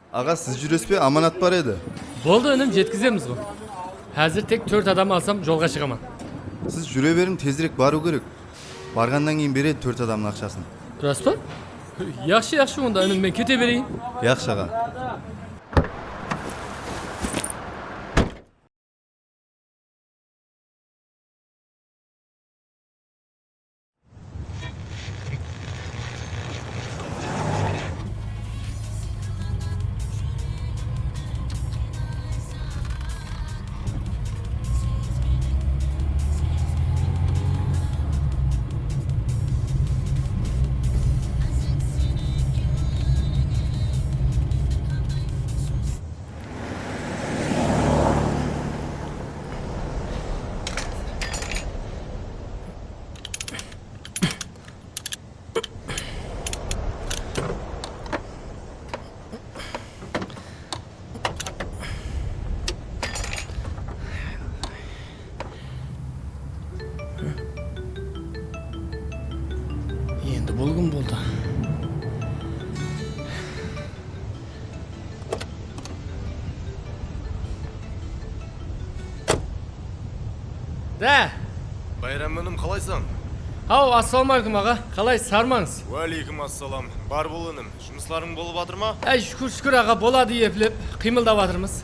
Ağa siz жүрөсүзбү? Аманат бар еді. Болды önüm жеткіземіз ғой. Әзір тек 4 адам алсам жолға шығамын. Сіз жүре берін, тезірек бару керек. Барғандан кейін береді 4 адамның ақшасын. Рас па? Яқшы онда önüm мен кете берейін. Яқшы аға. Енді болғым болды. Да. Байрам өнім қалайсың? Ау, ассалаумағалейкум аға. Қалай сармаңыз? Уәлейкум ассалам. Бар бол өнім. Жұмысларың болып жатыр ма? Шүкір аға, болады епілеп, қимылдап жатырмыз.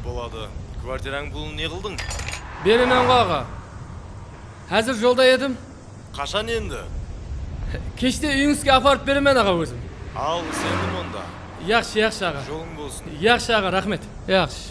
Болады. Квартираң пұлын не қылдың? Беремін ғой аға. Әзір жолда едім. Қашан енді? Кеште үйіңізге апарып беремен аға өзім. Ал, сендім онда. Яқшы аға. Жолың болсын. Яқшы аға, рахмет. Яқшы.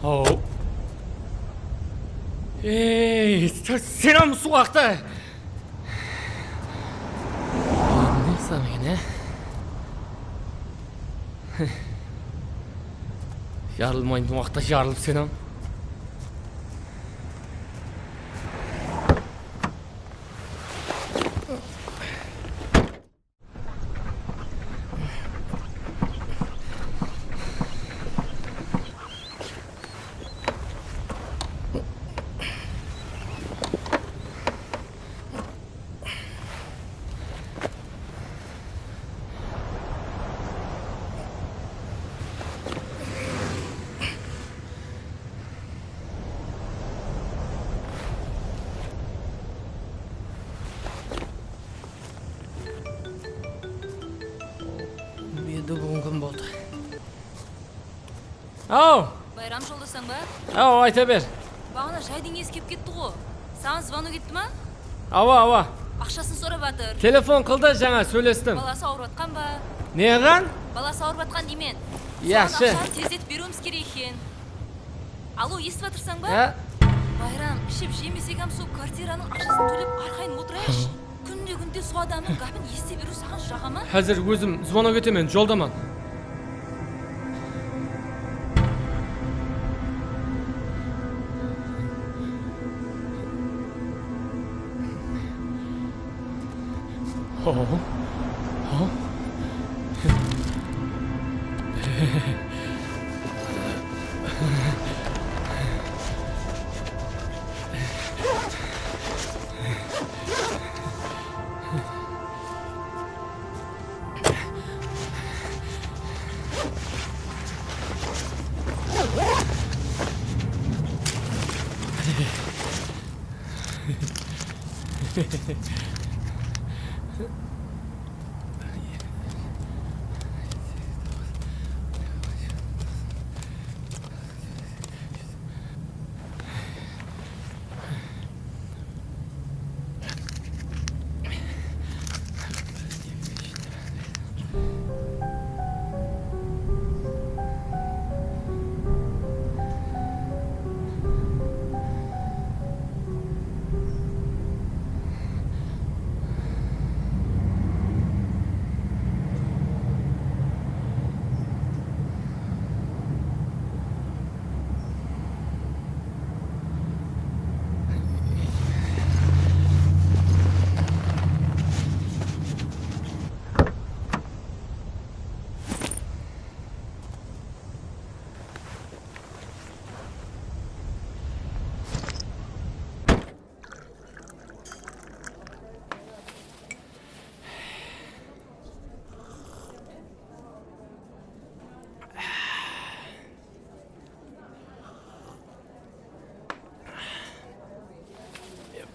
Ау. Сенам суақта. Не самыгын, Жарылмайын уақытта жарылып сенам. Бүгін күн болды. Ау! Байрам жолдасаң ба? Ау, айта бер. Бағана жайдың есі кеп кетті ғой. Саған звону кетті ма? Ава. Ақшасын сұрап жатыр. Телефон қылды, жаңа сөйлестім. Баласы ауырып жатқан ба? Неған? Баласы ауырып жатқан деймен. Яқшы. Ақшаны тездетіп беруіміз керек екен. Алло, естіп жатырсың ба? Байрам, ішіп жемесек сол квартираның ақшасын төлеп арқайын отырайыншы. Күнде сол адамның гапын ести беру саған жаға ма? Қазір өзім звонок етемін, жолдаман.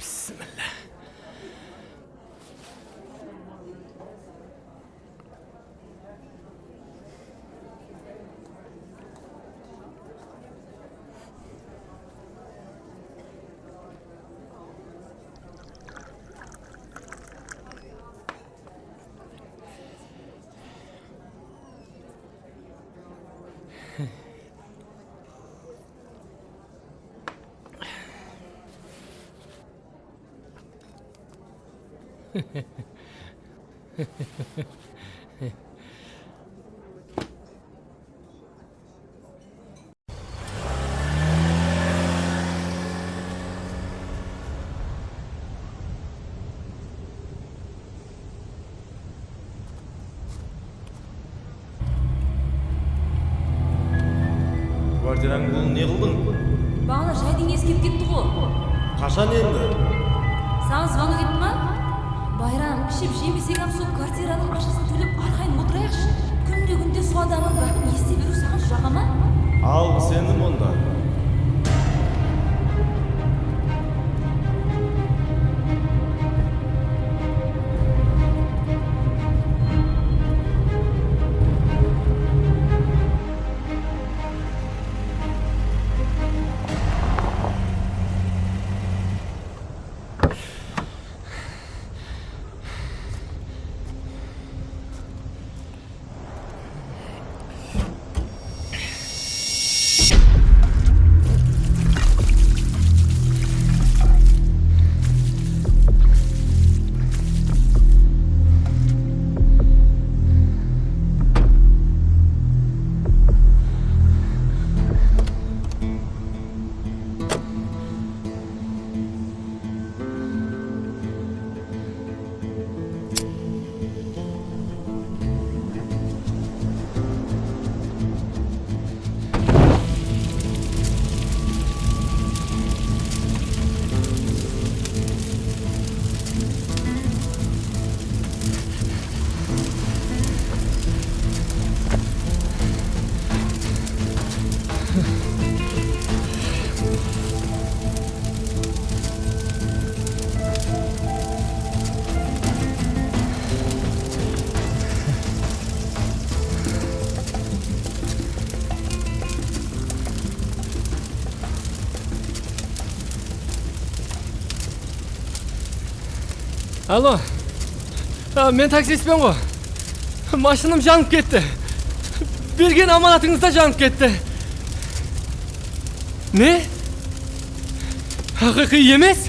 Bismillah. Квартираң бұл не қылдың? Бағана жайдың ескеп кетті ғой. Қашан енді? Саған звонок етті ма? Байрам, ішіп жемесек сол квартираның ақшасын төлеп арқайын отырайықшы. Күнде сол адамның бәрін ести беру саған жаға ма? Ал сенім онда. Алло. Мен таксистпен ғой. Машинам жанып кетті. Берген аманатыңыз да жанып кетті. Не? Хақиқи емес?